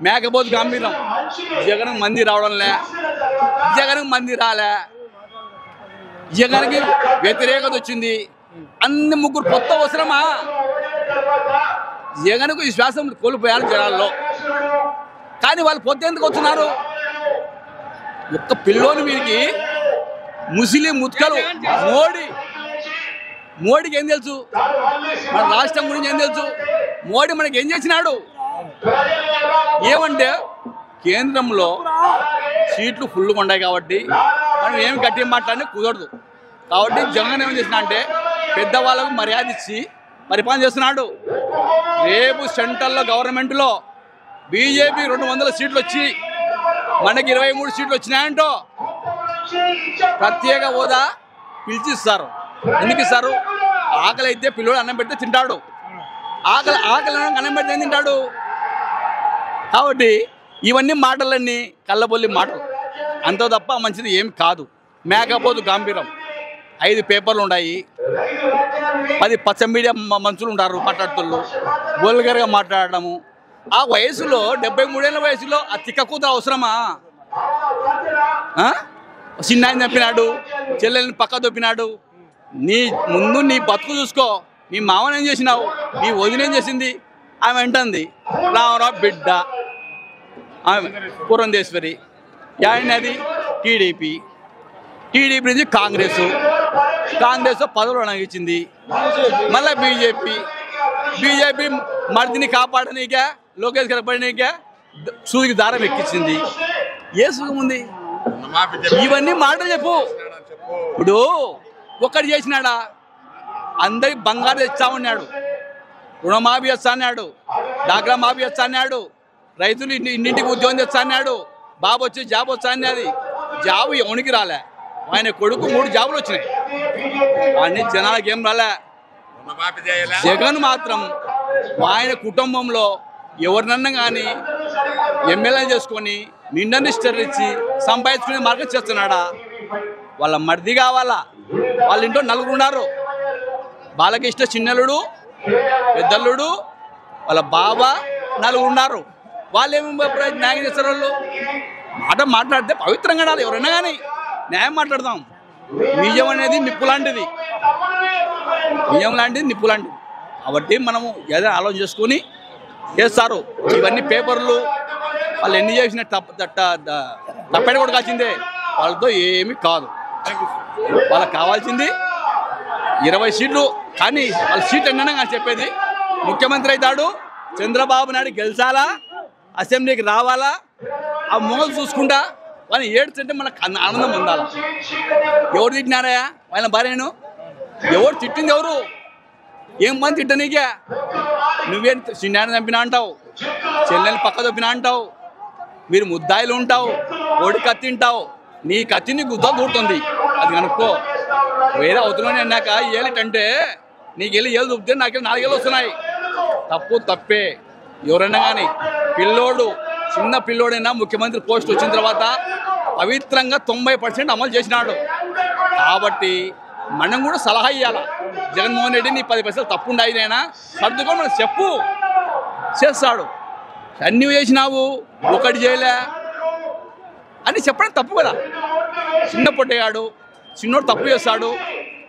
మేకపోతు గంభీరం. జగన్ మంది రావడంలే, జగన్ మంది రాలే, జగన్కి వ్యతిరేకత వచ్చింది. అన్ని ముగ్గురు కొత్త అవసరమా? జగన్కు విశ్వాసం కోల్పోయారు జనాల్లో. కానీ వాళ్ళు పొద్దు ఎందుకు వస్తున్నారు? ఒక్క పిల్లోని వీరికి ముస్లిం ముత్కలు మోడీకి ఏం తెలుసు? మన రాష్ట్రం గురించి ఏం తెలుసు? మోడీ మనకి ఏం చేసినాడు? ఏమంటే కేంద్రంలో సీట్లు ఫుల్గా ఉన్నాయి కాబట్టి మనం ఏమి గట్టిగా మాట్లాడినా కుదరదు. కాబట్టి జగన్ ఏం చేసినా అంటే పెద్దవాళ్ళకు మర్యాద ఇచ్చి పరిపాలన చేస్తున్నాడు. రేపు సెంట్రల్లో గవర్నమెంట్లో బీజేపీ 200 సీట్లు వచ్చి మనకి 23 సీట్లు వచ్చినాయంటో ప్రత్యేక హోదా పిలిచిస్తారు. ఎందుకు ఇస్తారు? ఆకలి అయితే పిల్లడు అన్నం పెడితే తింటాడు, ఆకలి అన్నం పెడితే తింటాడు. కాబట్టి ఇవన్నీ మాటలన్నీ కళ్ళబొల్లి మాటలు, అంత తప్ప మంచిది ఏం కాదు. మేకపోతు గంభీరం 5 పేపర్లు ఉన్నాయి, 10 పచ్చ మీడియా మనుషులు ఉంటారు మాట్లాడుతుళ్ళు, బోల్గర్గా మాట్లాడము. ఆ వయసులో 73 ఏళ్ళ వయసులో ఆ తిక్క కూతురు అవసరమా? చిన్నాయని చంపినాడు, చెల్లెల్ని పక్క దొప్పినాడు. నీ ముందు నీ బతుకు చూసుకో. నీ మామని ఏం చేసినావు? నీ వదిన ఏం చేసింది? ఆమె అంటుంది రామరావు బిడ్డ, ఆమె పురంధేశ్వరి. అది టీడీపీ నుంచి కాంగ్రెస్ పదవులు అణగించింది. మళ్ళీ బీజేపీ మర్దిని కాపాడనీక, లోకేష్ కాపాడనీక సూదికి దారం ఎక్కించింది. ఏ సుఖం ఉంది? ఇవన్నీ మాటలు చెప్పు. ఇప్పుడు ఒక్కటి చేసినాడా? అందరికి బంగారు తెచ్చా ఉన్నాడు, రుణమాఫీ తెచ్చా అన్నాడు, డాక్రా మాఫీ తెచ్చా అన్నాడు, రైతులు ఇంటింటికి ఉద్యోగం తెచ్చా అన్నాడు, బాబు వచ్చి జాబ్ వచ్చా అన్నది. జాబు ఎవరికి రాలే. ఆయన కొడుకు 3 జాబులు వచ్చినాయి, అన్ని జనాలకు ఏం రాలే. జగన్ మాత్రం ఆయన కుటుంబంలో ఎవరినన్నా కానీ ఎమ్మెల్యే చేసుకొని నిండా నిష్ఠర్ ఇచ్చి సంపాదించుకునే మార్గం చేస్తున్నాడా? వాళ్ళ మర్ది కావాలా? వాళ్ళ ఇంట్లో 4 ఉన్నారు. బాలకృష్ణ చిన్నల్లుడు, పెద్దల్లుడు, వాళ్ళ బాబా 4 ఉన్నారు. వాళ్ళు ఏమి న్యాయం చేస్తారు? వాళ్ళు మాట్లాడితే పవిత్రంగా ఉండాలి. ఎవరైనా కానీ న్యాయం మాట్లాడదాం. నిజం అనేది నిప్పు లాంటిది, నిప్పు లాంటిది. కాబట్టి మనము ఏదైనా ఆలోచన చేసుకొని చేస్తారు. ఇవన్నీ పేపర్లు వాళ్ళు ఎన్ని చేసిన తప్పేట కూడా కాల్చిందే. వాళ్ళతో ఏమీ కాదు. వాళ్ళకి కావాల్సింది 20 సీట్లు. కానీ వాళ్ళ సీట్లు ఎన్నైనా కానీ చెప్పేది ముఖ్యమంత్రి అవుతాడు, చంద్రబాబు నాయుడు గెలిచాలా, అసెంబ్లీకి రావాలా, ఆ మొగలు చూసుకుంటా వాళ్ళని ఏడుతుంటే మనకు ఆనందం ఉండాలి. ఎవరు తిట్టినారా వాళ్ళ భార్యను? ఎవరు తిట్టింది? ఎవరు? ఏం మంది తిట్ట నీకే? నువ్వేం చిన్నాన్ని చంపినా అంటావు, చెల్లెని పక్క తప్పినా అంటావు, మీరు ముద్దాయిలు ఉంటావు, కోడి కత్తి తింటావు. నీ కత్తిని గుద్ద దూరుతుంది, అది కనుక్కో. వేరే అవతలని అన్నాక ఏళ్ళంటే నీకు వెళ్ళి ఏళ్ళు చూపితే నాకు 4 ఏళ్ళు వస్తున్నాయి. తప్పే. ఎవరైనా కానీ చిన్న పిల్లోడైనా ముఖ్యమంత్రి పోస్ట్ వచ్చిన తర్వాత పవిత్రంగా 90% అమలు చేసినాడు. కాబట్టి మనం కూడా సలహా ఇవ్వాలి. జగన్మోహన్ రెడ్డి నీ 10 పైసలు తప్పు ఉండాయినైనా సర్దుకొని మనం చెప్పు, చేస్తాడు. అన్నీ చేసినావు, ఒకటి చేయలే అని చెప్పడం తప్పు కదా. చిన్న పొట్టేయాడు, చిన్నోడు తప్పు చేస్తాడు,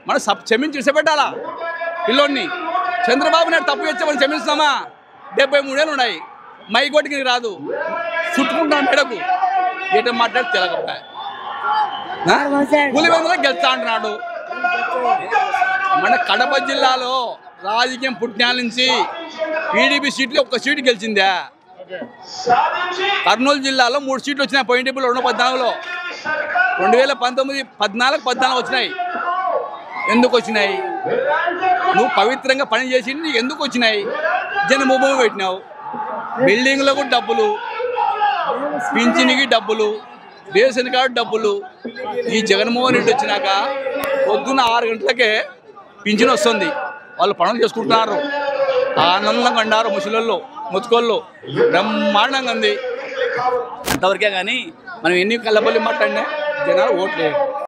మనం క్షమించి విడిచిపెట్టాలా పిల్లోడిని. చంద్రబాబు నాయుడు తప్పు చేస్తే మనం క్షమిస్తున్నామా? 73 ఏళ్ళు ఉన్నాయి, మైకోటికి రాదు, చుట్టుకుంటాను మెడకు. ఏటో మాట్లాడి తెలగపా పులివెందులో గెలుస్తా అంటున్నాడు. మన కడప జిల్లాలో రాజకీయం పుట్టినాల నుంచి టీడీపీ సీట్లు 1 సీటు గెలిచిందా? కర్నూలు జిల్లాలో 3 సీట్లు వచ్చినాయి. పోయినప్పుడు 2014లో 2014 వచ్చినాయి. ఎందుకు వచ్చినాయి? నువ్వు పవిత్రంగా పని చేసి నీకు ఎందుకు వచ్చినాయి? జన్మభూమి పెట్టినావు, బిల్డింగ్లకు డబ్బులు, పింఛన్కి డబ్బులు, రేషన్ కార్డు డబ్బులు. ఈ జగన్మోహన్ రెడ్డి వచ్చినాక పొద్దున్న 6 గంటలకే పింఛన్ వస్తుంది, వాళ్ళు పనులు చేసుకుంటున్నారు, ఆనందంగా ఉన్నారు. ముసలోళ్ళు ముతుకోళ్ళు బ్రహ్మాండంగా ఉంది. అంతవరకే కానీ మనం ఎన్ని కళ్ళబల్లి మాట్లాడినా జనాలు ఓట్లేదు.